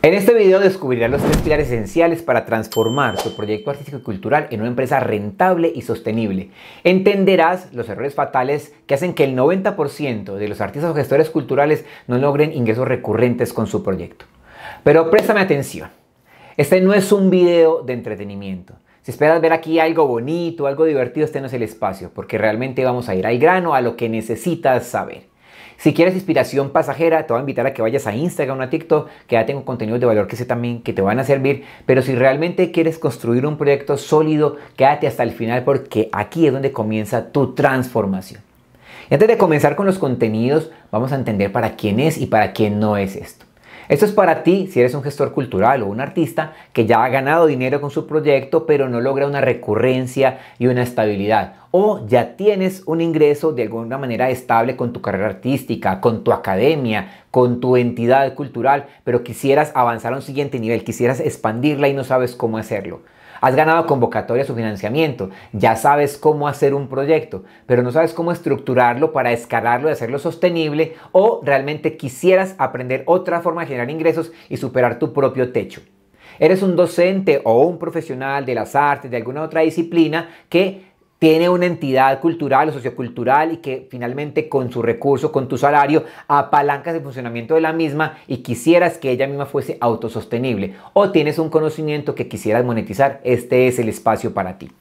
En este video descubrirás los 3 pilares esenciales para transformar tu proyecto artístico y cultural en una empresa rentable y sostenible. Entenderás los errores fatales que hacen que el 90% de los artistas o gestores culturales no logren ingresos recurrentes con su proyecto. Pero préstame atención, este no es un video de entretenimiento. Si esperas ver aquí algo bonito, algo divertido, este no es el espacio, porque realmente vamos a ir al grano, a lo que necesitas saber. Si quieres inspiración pasajera, te voy a invitar a que vayas a Instagram o a TikTok, que ya tengo contenidos de valor que sé también que te van a servir. Pero si realmente quieres construir un proyecto sólido, quédate hasta el final porque aquí es donde comienza tu transformación. Y antes de comenzar con los contenidos, vamos a entender para quién es y para quién no es esto. Esto es para ti si eres un gestor cultural o un artista que ya ha ganado dinero con su proyecto pero no logra una recurrencia y una estabilidad. O ya tienes un ingreso de alguna manera estable con tu carrera artística, con tu academia, con tu entidad cultural, pero quisieras avanzar a un siguiente nivel, quisieras expandirla y no sabes cómo hacerlo. Has ganado convocatorias o financiamiento, ya sabes cómo hacer un proyecto, pero no sabes cómo estructurarlo para escalarlo y hacerlo sostenible, o realmente quisieras aprender otra forma de generar ingresos y superar tu propio techo. Eres un docente o un profesional de las artes, de alguna otra disciplina que tiene una entidad cultural o sociocultural y que finalmente con su recurso, con tu salario, apalancas el funcionamiento de la misma y quisieras que ella misma fuese autosostenible. O tienes un conocimiento que quisieras monetizar, este es el espacio para ti.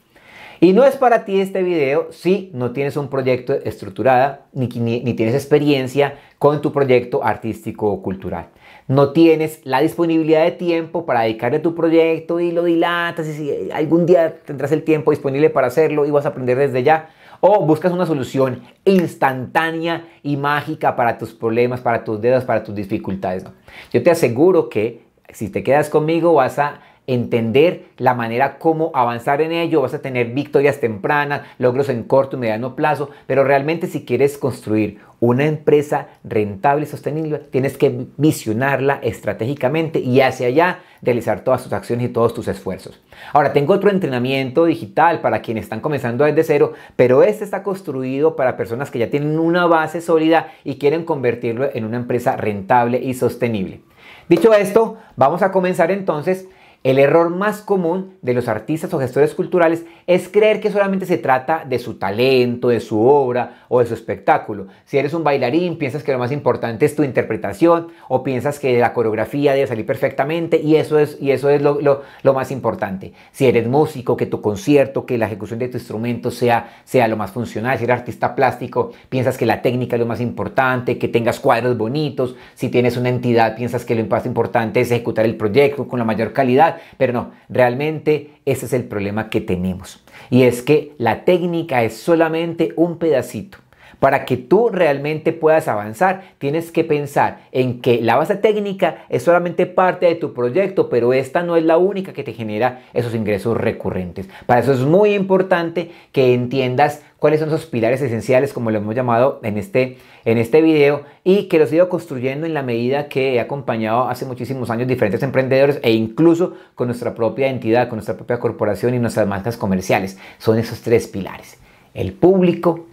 Y no es para ti este video si no tienes un proyecto estructurado ni tienes experiencia con tu proyecto artístico o cultural. No tienes la disponibilidad de tiempo para dedicarle a tu proyecto y lo dilatas y si algún día tendrás el tiempo disponible para hacerlo y vas a aprender desde ya. O buscas una solución instantánea y mágica para tus problemas, para tus dedos, para tus dificultades. No. Yo te aseguro que si te quedas conmigo vas a entender la manera cómo avanzar en ello, vas a tener victorias tempranas, logros en corto y mediano plazo, pero realmente si quieres construir una empresa rentable y sostenible, tienes que visionarla estratégicamente y hacia allá realizar todas tus acciones y todos tus esfuerzos. Ahora, tengo otro entrenamiento digital para quienes están comenzando desde cero, pero este está construido para personas que ya tienen una base sólida y quieren convertirlo en una empresa rentable y sostenible. Dicho esto, vamos a comenzar entonces. El error más común de los artistas o gestores culturales es creer que solamente se trata de su talento, de su obra o de su espectáculo. Si eres un bailarín, piensas que lo más importante es tu interpretación o piensas que la coreografía debe salir perfectamente y eso es lo más importante. Si eres músico, que tu concierto, que la ejecución de tu instrumento sea lo más funcional. Si eres artista plástico, piensas que la técnica es lo más importante, que tengas cuadros bonitos. Si tienes una entidad, piensas que lo más importante es ejecutar el proyecto con la mayor calidad. Pero no, realmente ese es el problema que tenemos. Y es que la técnica es solamente un pedacito. Para que tú realmente puedas avanzar, tienes que pensar en que la base técnica es solamente parte de tu proyecto, pero esta no es la única que te genera esos ingresos recurrentes. Para eso es muy importante que entiendas cuáles son esos pilares esenciales, como lo hemos llamado en este video, y que los he ido construyendo en la medida que he acompañado hace muchísimos años diferentes emprendedores e incluso con nuestra propia entidad, con nuestra propia corporación y nuestras marcas comerciales. Son esos 3 pilares: el público,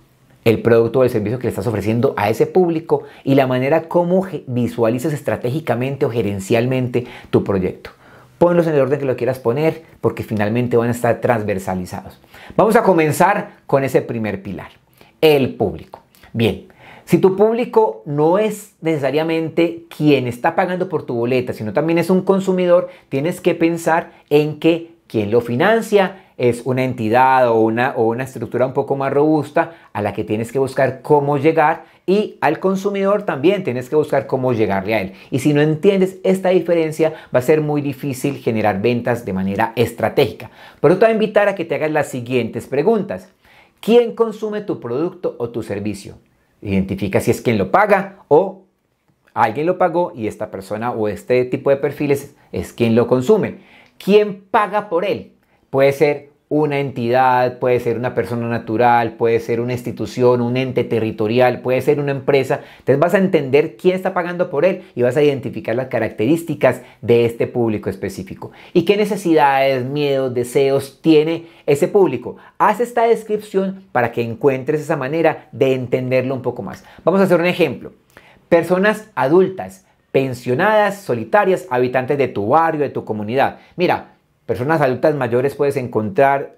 el producto o el servicio que le estás ofreciendo a ese público y la manera como visualizas estratégicamente o gerencialmente tu proyecto. Ponlos en el orden que lo quieras poner porque finalmente van a estar transversalizados. Vamos a comenzar con ese primer pilar, el público. Bien, si tu público no es necesariamente quien está pagando por tu boleta, sino también es un consumidor, tienes que pensar en que quien lo financia es una entidad o una estructura un poco más robusta a la que tienes que buscar cómo llegar, y al consumidor también tienes que buscar cómo llegarle a él. Y si no entiendes esta diferencia, va a ser muy difícil generar ventas de manera estratégica. Por eso te voy a invitar a que te hagas las siguientes preguntas. ¿Quién consume tu producto o tu servicio? Identifica si es quien lo paga o alguien lo pagó y esta persona o este tipo de perfiles es quien lo consume. ¿Quién paga por él? Puede ser una entidad, puede ser una persona natural, puede ser una institución, un ente territorial, puede ser una empresa. Entonces vas a entender quién está pagando por él y vas a identificar las características de este público específico. ¿Y qué necesidades, miedos, deseos tiene ese público? Haz esta descripción para que encuentres esa manera de entenderlo un poco más. Vamos a hacer un ejemplo. Personas adultas pensionadas, solitarias, habitantes de tu barrio, de tu comunidad. Mira, personas adultas mayores puedes encontrar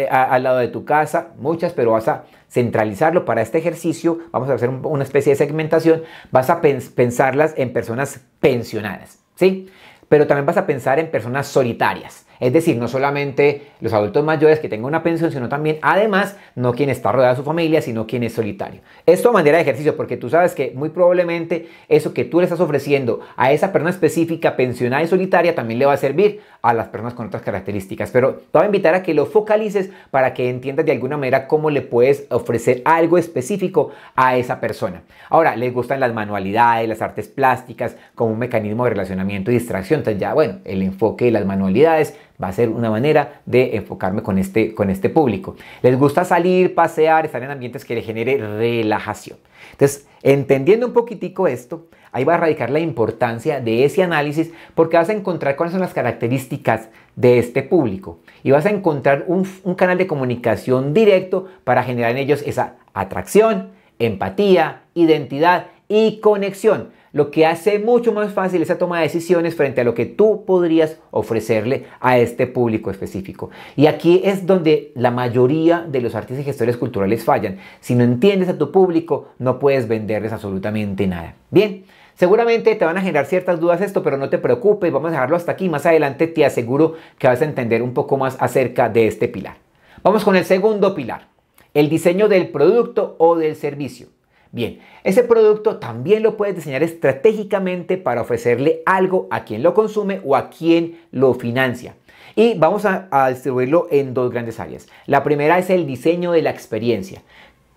al lado de tu casa, muchas, pero vas a centralizarlo para este ejercicio. Vamos a hacer una especie de segmentación. Vas a pensarlas en personas pensionadas, ¿sí? Pero también vas a pensar en personas solitarias. Es decir, no solamente los adultos mayores que tengan una pensión, sino también, además, no quien está rodeado de su familia, sino quien es solitario. Esto a manera de ejercicio, porque tú sabes que muy probablemente eso que tú le estás ofreciendo a esa persona específica, pensionada y solitaria, también le va a servir a las personas con otras características. Pero te voy a invitar a que lo focalices para que entiendas de alguna manera cómo le puedes ofrecer algo específico a esa persona. Ahora, les gustan las manualidades, las artes plásticas, como un mecanismo de relacionamiento y distracción. Entonces ya, bueno, el enfoque de las manualidades va a ser una manera de enfocarme con este público. Les gusta salir, pasear, estar en ambientes que les genere relajación. Entonces, entendiendo un poquitico esto, ahí va a radicar la importancia de ese análisis, porque vas a encontrar cuáles son las características de este público y vas a encontrar un canal de comunicación directo para generar en ellos esa atracción, empatía, identidad y conexión, lo que hace mucho más fácil esa toma de decisiones frente a lo que tú podrías ofrecerle a este público específico. Y aquí es donde la mayoría de los artistas y gestores culturales fallan. Si no entiendes a tu público, no puedes venderles absolutamente nada. Bien, seguramente te van a generar ciertas dudas esto, pero no te preocupes, vamos a dejarlo hasta aquí. Más adelante te aseguro que vas a entender un poco más acerca de este pilar. Vamos con el segundo pilar, el diseño del producto o del servicio. Bien, ese producto también lo puedes diseñar estratégicamente para ofrecerle algo a quien lo consume o a quien lo financia. Y vamos a distribuirlo en dos grandes áreas. La primera es el diseño de la experiencia.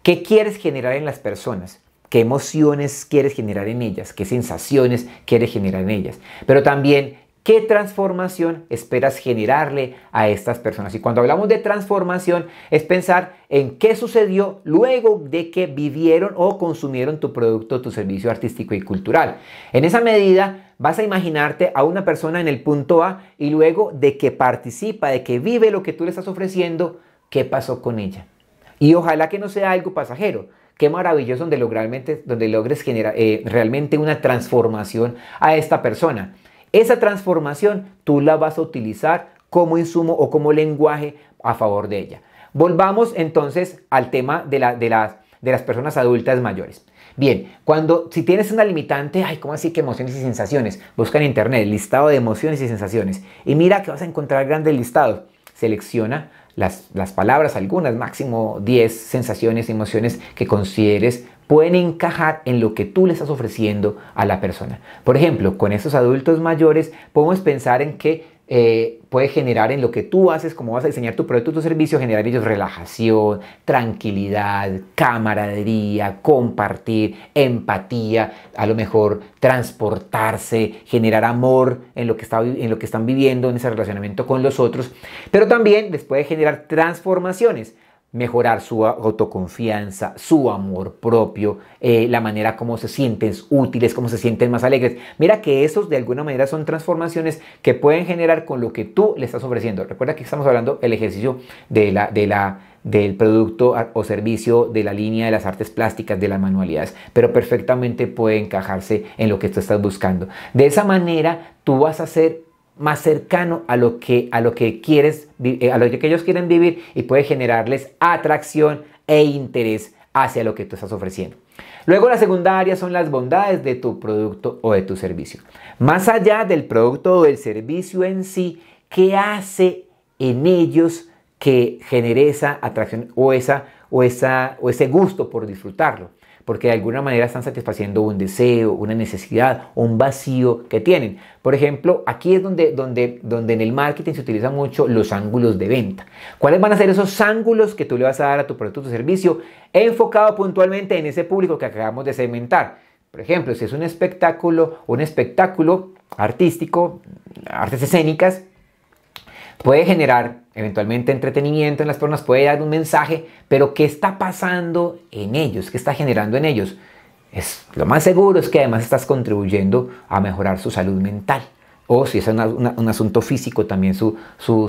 ¿Qué quieres generar en las personas? ¿Qué emociones quieres generar en ellas? ¿Qué sensaciones quieres generar en ellas? Pero también, ¿qué transformación esperas generarle a estas personas? Y cuando hablamos de transformación es pensar en qué sucedió luego de que vivieron o consumieron tu producto, tu servicio artístico y cultural. En esa medida vas a imaginarte a una persona en el punto A y luego de que participa, de que vive lo que tú le estás ofreciendo, ¿qué pasó con ella? Y ojalá que no sea algo pasajero. Qué maravilloso donde logres generar realmente una transformación a esta persona. Esa transformación tú la vas a utilizar como insumo o como lenguaje a favor de ella. Volvamos entonces al tema de las personas adultas mayores. Bien, si tienes una limitante, ay, ¿cómo así que emociones y sensaciones? Busca en internet, listado de emociones y sensaciones. Y mira que vas a encontrar grandes listados. Selecciona las palabras, algunas, máximo 10 sensaciones y emociones que consideres pueden encajar en lo que tú le estás ofreciendo a la persona. Por ejemplo, con estos adultos mayores podemos pensar en que puede generar en lo que tú haces, como vas a diseñar tu producto o tu servicio, generar en ellos relajación, tranquilidad, camaradería, compartir, empatía, a lo mejor transportarse, generar amor en lo que están viviendo, en ese relacionamiento con los otros, pero también les puede generar transformaciones. Mejorar su autoconfianza, su amor propio, la manera como se sienten útiles, cómo se sienten más alegres. Mira que esos de alguna manera son transformaciones que pueden generar con lo que tú le estás ofreciendo. Recuerda que estamos hablando del ejercicio del producto o servicio de la línea de las artes plásticas, de las manualidades, pero perfectamente puede encajarse en lo que tú estás buscando. De esa manera tú vas a ser más cercano a lo que quieres, a lo que ellos quieren vivir y puede generarles atracción e interés hacia lo que tú estás ofreciendo. Luego la segunda área son las bondades de tu producto o de tu servicio. Más allá del producto o del servicio en sí, ¿qué hace en ellos que genere esa atracción o ese gusto por disfrutarlo? Porque de alguna manera están satisfaciendo un deseo, una necesidad, un vacío que tienen. Por ejemplo, aquí es donde en el marketing se utilizan mucho los ángulos de venta. ¿Cuáles van a ser esos ángulos que tú le vas a dar a tu producto o tu servicio enfocado puntualmente en ese público que acabamos de segmentar? Por ejemplo, si es un espectáculo artístico, artes escénicas, puede generar eventualmente entretenimiento en las personas, puede dar un mensaje, pero ¿qué está pasando en ellos? ¿Qué está generando en ellos? Lo más seguro es que además estás contribuyendo a mejorar su salud mental. O si es un asunto físico, también su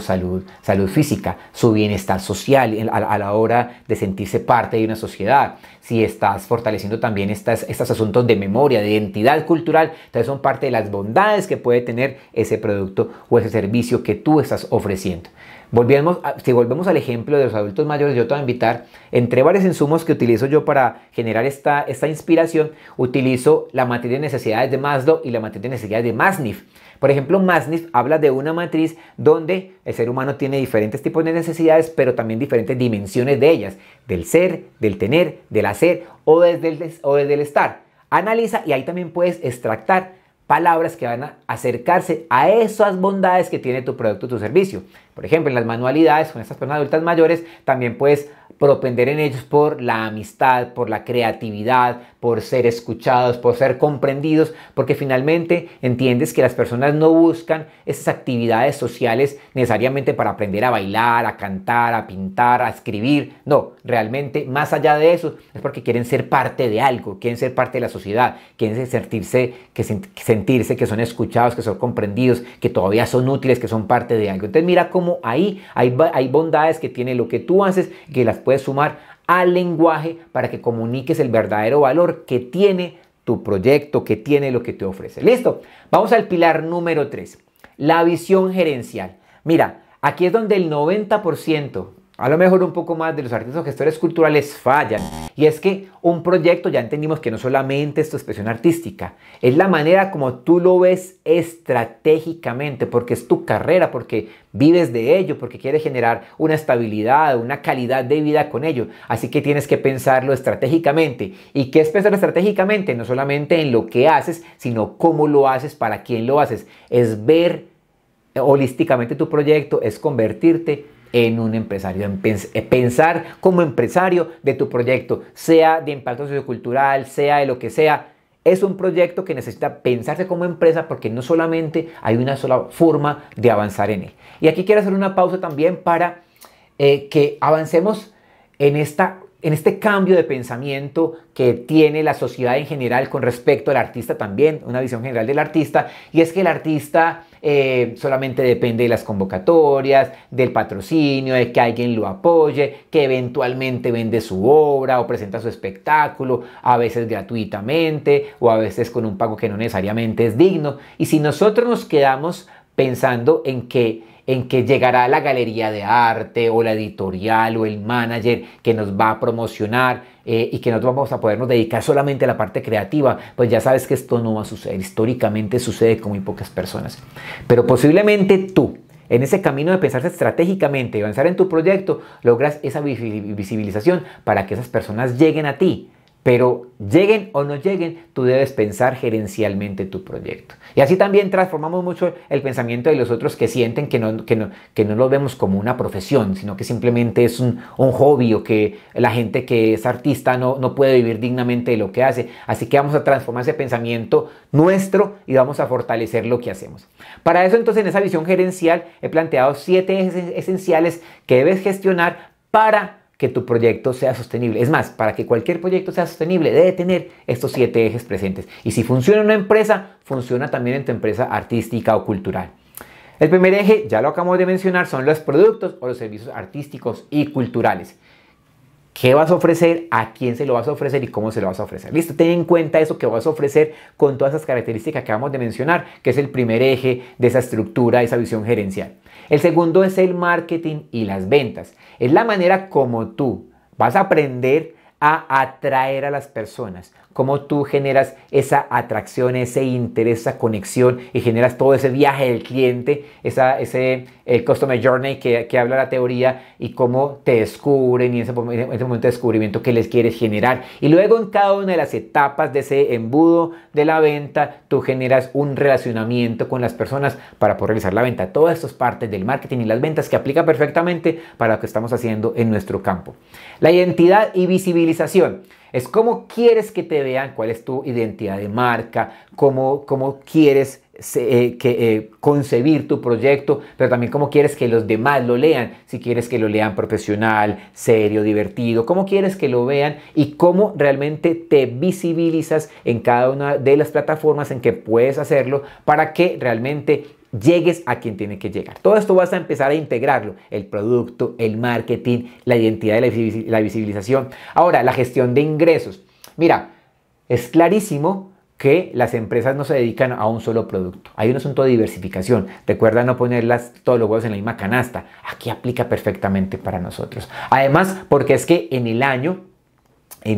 salud física, su bienestar social a la hora de sentirse parte de una sociedad. Si estás fortaleciendo también estos asuntos de memoria, de identidad cultural, entonces son parte de las bondades que puede tener ese producto o ese servicio que tú estás ofreciendo. Si volvemos al ejemplo de los adultos mayores, yo te voy a invitar, entre varios insumos que utilizo yo para generar esta inspiración, utilizo la matriz de necesidades de Maslow y la matriz de necesidades de Masniff. Por ejemplo, Masniff habla de una matriz donde el ser humano tiene diferentes tipos de necesidades, pero también diferentes dimensiones de ellas, del ser, del tener, del hacer o desde el estar. Analiza y ahí también puedes extractar palabras que van a acercarse a esas bondades que tiene tu producto o tu servicio. Por ejemplo, en las manualidades con estas personas adultas mayores, también puedes propender en ellos por la amistad, por la creatividad, por ser escuchados, por ser comprendidos, porque finalmente entiendes que las personas no buscan esas actividades sociales necesariamente para aprender a bailar, a cantar, a pintar, a escribir. No, realmente más allá de eso es porque quieren ser parte de algo, quieren ser parte de la sociedad, quieren sentirse que son escuchados, que son comprendidos, que todavía son útiles, que son parte de algo. Entonces mira cómo ahí hay bondades que tiene lo que tú haces, que las puedes sumar al lenguaje para que comuniques el verdadero valor que tiene tu proyecto, que tiene lo que te ofrece. ¿Listo? Vamos al pilar número 3, la visión gerencial. Mira, aquí es donde el 90%, a lo mejor un poco más, de los artistas o gestores culturales fallan. Y es que un proyecto, ya entendimos que no solamente es tu expresión artística, es la manera como tú lo ves estratégicamente, porque es tu carrera, porque vives de ello, porque quieres generar una estabilidad, una calidad de vida con ello. Así que tienes que pensarlo estratégicamente. ¿Y qué es pensarlo estratégicamente? No solamente en lo que haces, sino cómo lo haces, para quién lo haces. Es ver holísticamente tu proyecto, es convertirte en un empresario, en pensar como empresario de tu proyecto, sea de impacto sociocultural, sea de lo que sea. Es un proyecto que necesita pensarse como empresa, porque no solamente hay una sola forma de avanzar en él. Y aquí quiero hacer una pausa también para que avancemos en este cambio de pensamiento que tiene la sociedad en general con respecto al artista también, una visión general del artista, y es que el artista solamente depende de las convocatorias, del patrocinio, de que alguien lo apoye, que eventualmente vende su obra o presenta su espectáculo, a veces gratuitamente o a veces con un pago que no necesariamente es digno. Y si nosotros nos quedamos pensando en que llegará la galería de arte o la editorial o el manager que nos va a promocionar y que nosotros vamos a podernos dedicar solamente a la parte creativa, pues ya sabes que esto no va a suceder. Históricamente sucede con muy pocas personas. Pero posiblemente tú, en ese camino de pensarse estratégicamente y avanzar en tu proyecto, logras esa visibilización para que esas personas lleguen a ti. Pero lleguen o no lleguen, tú debes pensar gerencialmente tu proyecto. Y así también transformamos mucho el pensamiento de los otros, que sienten que no lo vemos como una profesión, sino que simplemente es un hobby, o que la gente que es artista no puede vivir dignamente de lo que hace. Así que vamos a transformar ese pensamiento nuestro y vamos a fortalecer lo que hacemos. Para eso, entonces, en esa visión gerencial he planteado 7 ejes esenciales que debes gestionar para que tu proyecto sea sostenible. Es más, para que cualquier proyecto sea sostenible, debe tener estos 7 ejes presentes. Y si funciona en una empresa, funciona también en tu empresa artística o cultural. El primer eje, ya lo acabamos de mencionar, son los productos o los servicios artísticos y culturales. ¿Qué vas a ofrecer? ¿A quién se lo vas a ofrecer? ¿Y cómo se lo vas a ofrecer? Listo, ten en cuenta eso que vas a ofrecer con todas esas características que acabamos de mencionar, que es el primer eje de esa estructura, de esa visión gerencial. El segundo es el marketing y las ventas. Es la manera como tú vas a aprender a atraer a las personas, cómo tú generas esa atracción, ese interés, esa conexión, y generas todo ese viaje del cliente, ese Customer Journey que habla la teoría, y cómo te descubren, y en ese momento de descubrimiento que les quieres generar. Y luego, en cada una de las etapas de ese embudo de la venta, tú generas un relacionamiento con las personas para poder realizar la venta. Todo esto es parte del marketing y las ventas, que aplica perfectamente para lo que estamos haciendo en nuestro campo. La identidad y visibilización es cómo quieres que te vean, cuál es tu identidad de marca, cómo quieres concebir tu proyecto, pero también cómo quieres que los demás lo lean, si quieres que lo lean profesional, serio, divertido, cómo quieres que lo vean y cómo realmente te visibilizas en cada una de las plataformas en que puedes hacerlo para que realmente llegues a quien tiene que llegar. Todo esto vas a empezar a integrarlo, el producto, el marketing, la identidad y la visibilización. Ahora, la gestión de ingresos. Mira, es clarísimo que las empresas no se dedican a un solo producto. Hay un asunto de diversificación. Recuerda no poner todos los huevos en la misma canasta. Aquí aplica perfectamente para nosotros. Además, porque es que en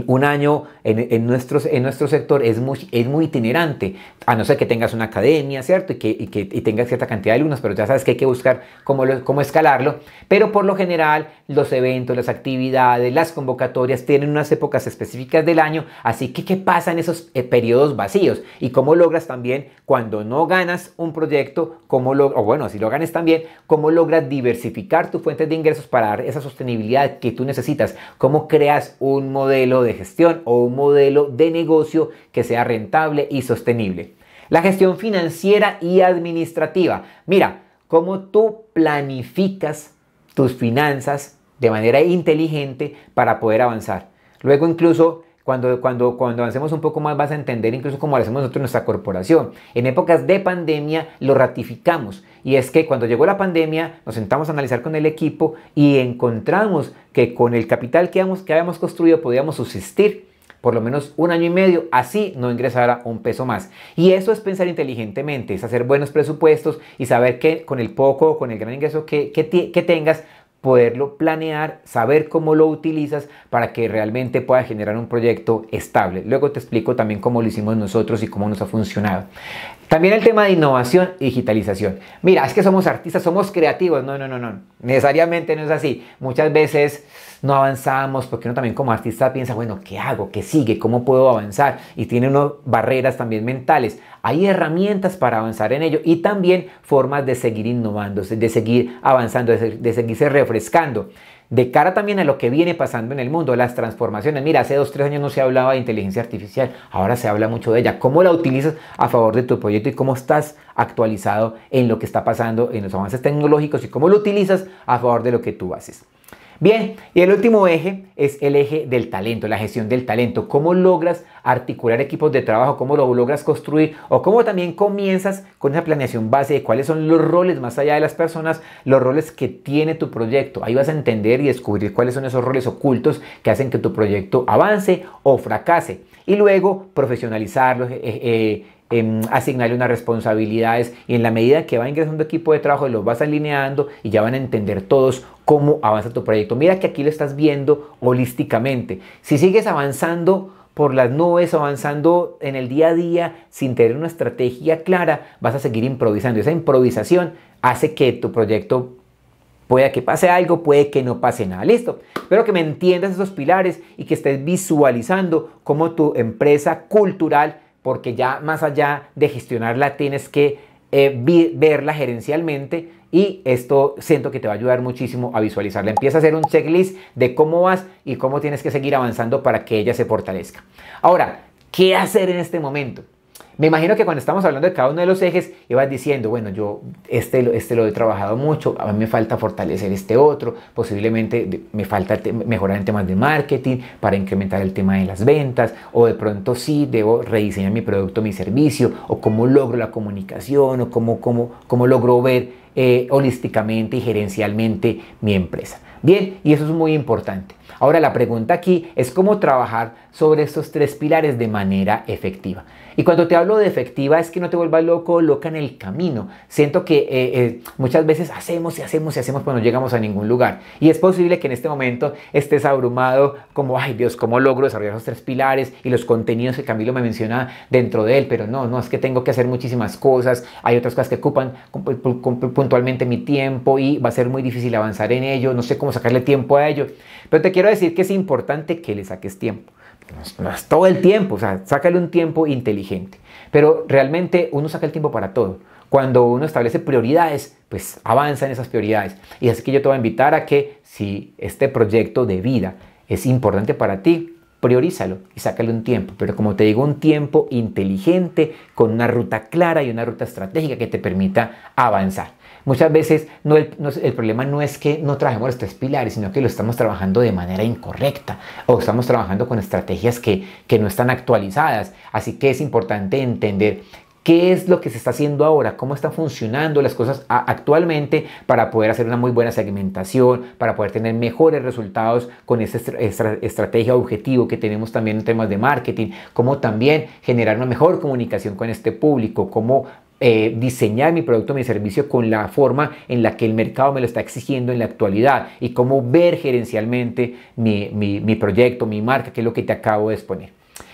un año en nuestro sector es muy itinerante, a no ser que tengas una academia, ¿cierto? Y tengas cierta cantidad de alumnos, pero ya sabes que hay que buscar cómo escalarlo. Pero por lo general, los eventos, las actividades, las convocatorias tienen unas épocas específicas del año. Así que, ¿qué pasa en esos periodos vacíos? Y cómo logras también, cuando no ganas un proyecto, si lo ganes también, cómo logras diversificar tus fuentes de ingresos para dar esa sostenibilidad que tú necesitas. Cómo creas un modelo de gestión o un modelo de negocio que sea rentable y sostenible. La gestión financiera y administrativa. Mira, cómo tú planificas tus finanzas de manera inteligente para poder avanzar. Luego incluso cuando avancemos un poco más vas a entender incluso cómo lo hacemos nosotros en nuestra corporación. En épocas de pandemia lo ratificamos y es que cuando llegó la pandemia nos sentamos a analizar con el equipo y encontramos que con el capital que habíamos construido podíamos subsistir por lo menos 1 año y medio, así no ingresara un peso más. Y eso es pensar inteligentemente, es hacer buenos presupuestos y saber que con el poco o con el gran ingreso que tengas, poderlo planear, saber cómo lo utilizas para que realmente pueda generar un proyecto estable. Luego te explico también cómo lo hicimos nosotros y cómo nos ha funcionado. También el tema de innovación y digitalización. Mira, es que somos artistas, somos creativos. No. Necesariamente no es así. Muchas veces no avanzamos porque uno también como artista piensa, bueno, ¿qué hago? ¿Qué sigue? ¿Cómo puedo avanzar? Y tiene uno barreras también mentales. Hay herramientas para avanzar en ello y también formas de seguir innovando, de seguir avanzando, de seguirse refrescando. De cara también a lo que viene pasando en el mundo, las transformaciones. Mira, hace 2 o 3 años no se hablaba de inteligencia artificial, ahora se habla mucho de ella. ¿Cómo la utilizas a favor de tu proyecto y cómo estás actualizado en lo que está pasando en los avances tecnológicos y cómo lo utilizas a favor de lo que tú haces? Bien, y el último eje es el eje del talento, la gestión del talento. ¿Cómo logras articular equipos de trabajo? ¿Cómo lo logras construir? O cómo también comienzas con esa planeación base de cuáles son los roles más allá de las personas, los roles que tiene tu proyecto. Ahí vas a entender y descubrir cuáles son esos roles ocultos que hacen que tu proyecto avance o fracase. Y luego profesionalizarlos, asignarle unas responsabilidades y en la medida que va ingresando equipo de trabajo los vas alineando y ya van a entender todos cómo avanza tu proyecto. Mira que aquí lo estás viendo holísticamente. Si sigues avanzando por las nubes, avanzando en el día a día sin tener una estrategia clara, vas a seguir improvisando. Esa improvisación hace que tu proyecto pueda que pase algo, puede que no pase nada. Listo. Espero que me entiendas esos pilares y que estés visualizando cómo tu empresa cultural, porque ya más allá de gestionarla tienes que verla gerencialmente y esto siento que te va a ayudar muchísimo a visualizarla. Empieza a hacer un checklist de cómo vas y cómo tienes que seguir avanzando para que ella se fortalezca. Ahora, ¿qué hacer en este momento? Me imagino que cuando estamos hablando de cada uno de los ejes, ibas diciendo, bueno, yo lo he trabajado mucho, a mí me falta fortalecer este otro, posiblemente me falta mejorar en temas de marketing para incrementar el tema de las ventas, o de pronto sí, debo rediseñar mi producto, mi servicio, o cómo logro la comunicación, o cómo logro ver holísticamente y gerencialmente mi empresa. Bien, y eso es muy importante. Ahora la pregunta aquí es cómo trabajar sobre estos 3 pilares de manera efectiva. Y cuando te hablo de efectiva es que no te vuelvas loco o loca en el camino. Siento que muchas veces hacemos, pero no llegamos a ningún lugar. Y es posible que en este momento estés abrumado como, ay Dios, ¿cómo logro desarrollar esos 3 pilares y los contenidos que Camilo me menciona dentro de él? Pero no, es que tengo que hacer muchísimas cosas. Hay otras cosas que ocupan puntualmente mi tiempo y va a ser muy difícil avanzar en ello. No sé cómo sacarle tiempo a ello. Pero te quiero decir que es importante que le saques tiempo. No es todo el tiempo, o sea, sácale un tiempo inteligente. Pero realmente uno saca el tiempo para todo. Cuando uno establece prioridades, pues avanza en esas prioridades. Y así que yo te voy a invitar a que si este proyecto de vida es importante para ti, priorízalo y sácale un tiempo, pero como te digo, un tiempo inteligente, con una ruta clara y una ruta estratégica que te permita avanzar. Muchas veces el problema no es que no trabajemos los 3 pilares, sino que lo estamos trabajando de manera incorrecta o estamos trabajando con estrategias que no están actualizadas. Así que es importante entender qué es lo que se está haciendo ahora, cómo están funcionando las cosas actualmente para poder hacer una muy buena segmentación, para poder tener mejores resultados con esta estrategia objetivo que tenemos también en temas de marketing, cómo también generar una mejor comunicación con este público, cómo diseñar mi producto, mi servicio con la forma en la que el mercado me lo está exigiendo en la actualidad y cómo ver gerencialmente mi proyecto, mi marca, que es lo que te acabo de exponer.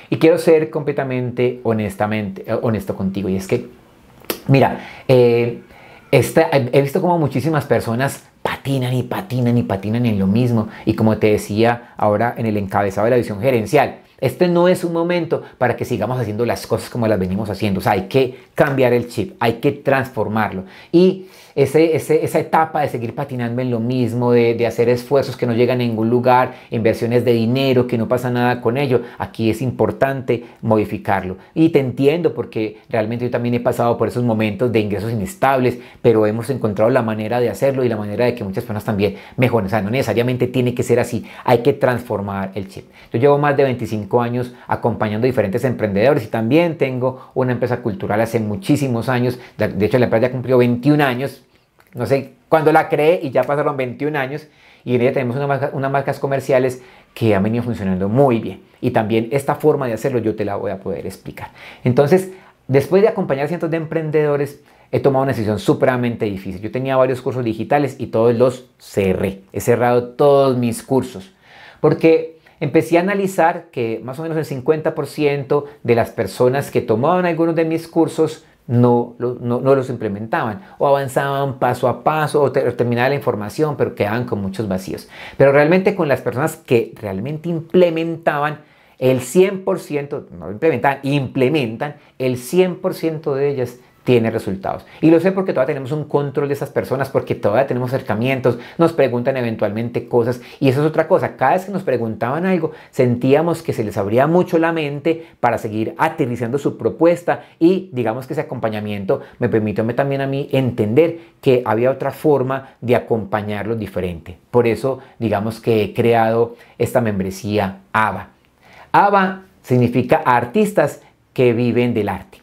Y quiero ser completamente honesto contigo. Y es que, mira, he visto como muchísimas personas patinan en lo mismo. Y como te decía ahora en el encabezado de la visión gerencial, este no es un momento para que sigamos haciendo las cosas como las venimos haciendo. O sea, hay que cambiar el chip, hay que transformarlo. Y esa etapa de seguir patinando en lo mismo, de hacer esfuerzos que no llegan a ningún lugar, inversiones de dinero, que no pasa nada con ello, aquí es importante modificarlo. Y te entiendo porque realmente yo también he pasado por esos momentos de ingresos inestables, pero hemos encontrado la manera de hacerlo y la manera de que muchas personas también mejoren. O sea, no necesariamente tiene que ser así, hay que transformar el chip. Yo llevo más de 25 años acompañando a diferentes emprendedores y también tengo una empresa cultural hace muchísimos años. De hecho, la empresa ya cumplió 21 años. No sé cuándo la creé y ya pasaron 21 años y en ella tenemos unas marcas comerciales que han venido funcionando muy bien. Y también esta forma de hacerlo yo te la voy a poder explicar. Entonces, después de acompañar a cientos de emprendedores, he tomado una decisión supremamente difícil. Yo tenía varios cursos digitales y todos los cerré. He cerrado todos mis cursos porque empecé a analizar que más o menos el 50% de las personas que tomaban algunos de mis cursos no los implementaban o avanzaban paso a paso o terminaban la información pero quedaban con muchos vacíos. Pero realmente con las personas que realmente implementaban, el 100%, no implementan, implementan, el 100% de ellas tiene resultados. Y lo sé porque todavía tenemos un control de esas personas, porque todavía tenemos acercamientos, nos preguntan eventualmente cosas y eso es otra cosa. Cada vez que nos preguntaban algo, sentíamos que se les abría mucho la mente para seguir aterrizando su propuesta y digamos que ese acompañamiento me permitió también a mí entender que había otra forma de acompañarlos diferente. Por eso digamos que he creado esta membresía ABA. ABA significa artistas que viven del arte.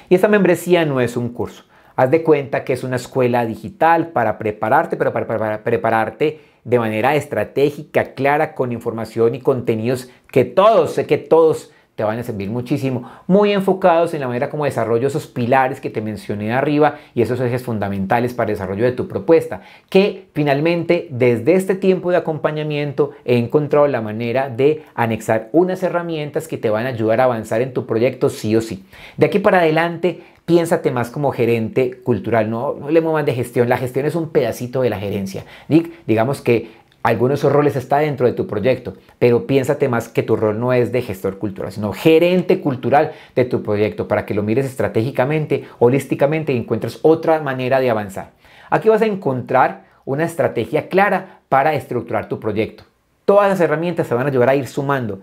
Y esta membresía no es un curso. Haz de cuenta que es una escuela digital para prepararte, pero para prepararte de manera estratégica, clara, con información y contenidos que sé que todos te van a servir muchísimo, muy enfocados en la manera como desarrollo esos pilares que te mencioné arriba y esos ejes fundamentales para el desarrollo de tu propuesta, que finalmente desde este tiempo de acompañamiento he encontrado la manera de anexar unas herramientas que te van a ayudar a avanzar en tu proyecto sí o sí. De aquí para adelante, piénsate más como gerente cultural, no hablemos más de gestión, la gestión es un pedacito de la gerencia. Digamos que algunos de esos roles está dentro de tu proyecto, pero piénsate más que tu rol no es de gestor cultural, sino gerente cultural de tu proyecto para que lo mires estratégicamente, holísticamente y encuentres otra manera de avanzar. Aquí vas a encontrar una estrategia clara para estructurar tu proyecto. Todas las herramientas te van a ayudar a ir sumando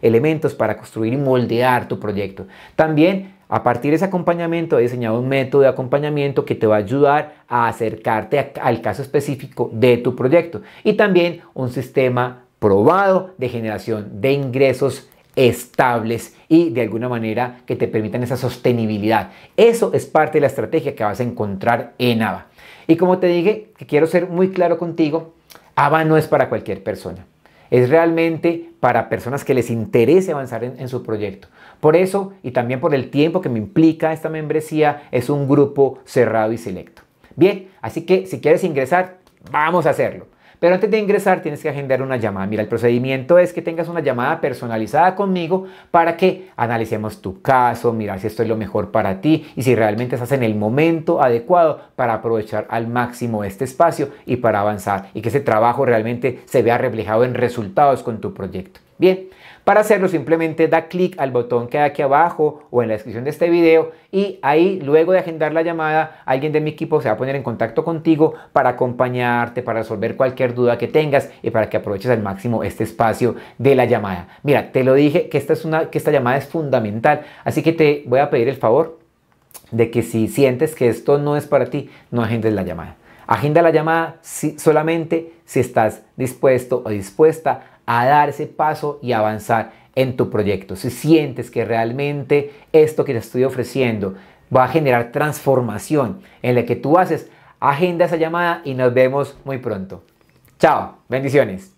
elementos para construir y moldear tu proyecto. También, a partir de ese acompañamiento, he diseñado un método de acompañamiento que te va a ayudar a acercarte al caso específico de tu proyecto. Y también un sistema probado de generación de ingresos estables y de alguna manera que te permitan esa sostenibilidad. Eso es parte de la estrategia que vas a encontrar en ABA. Y como te dije, que quiero ser muy claro contigo, ABA no es para cualquier persona. Es realmente para personas que les interese avanzar en su proyecto. Por eso, y también por el tiempo que me implica esta membresía, es un grupo cerrado y selecto. Bien, así que si quieres ingresar, vamos a hacerlo. Pero antes de ingresar tienes que agendar una llamada. Mira, el procedimiento es que tengas una llamada personalizada conmigo para que analicemos tu caso, mirar si esto es lo mejor para ti y si realmente estás en el momento adecuado para aprovechar al máximo este espacio y para avanzar y que ese trabajo realmente se vea reflejado en resultados con tu proyecto. Bien, para hacerlo simplemente da clic al botón que hay aquí abajo o en la descripción de este video y ahí luego de agendar la llamada alguien de mi equipo se va a poner en contacto contigo para acompañarte, para resolver cualquier duda que tengas y para que aproveches al máximo este espacio de la llamada. Mira, te lo dije que esta llamada es fundamental, así que te voy a pedir el favor de que si sientes que esto no es para ti, no agendes la llamada. Agenda la llamada solamente si estás dispuesto o dispuesta a dar ese paso y avanzar en tu proyecto. Si sientes que realmente esto que te estoy ofreciendo va a generar transformación en la que tú haces, agenda esa llamada y nos vemos muy pronto. Chao, bendiciones.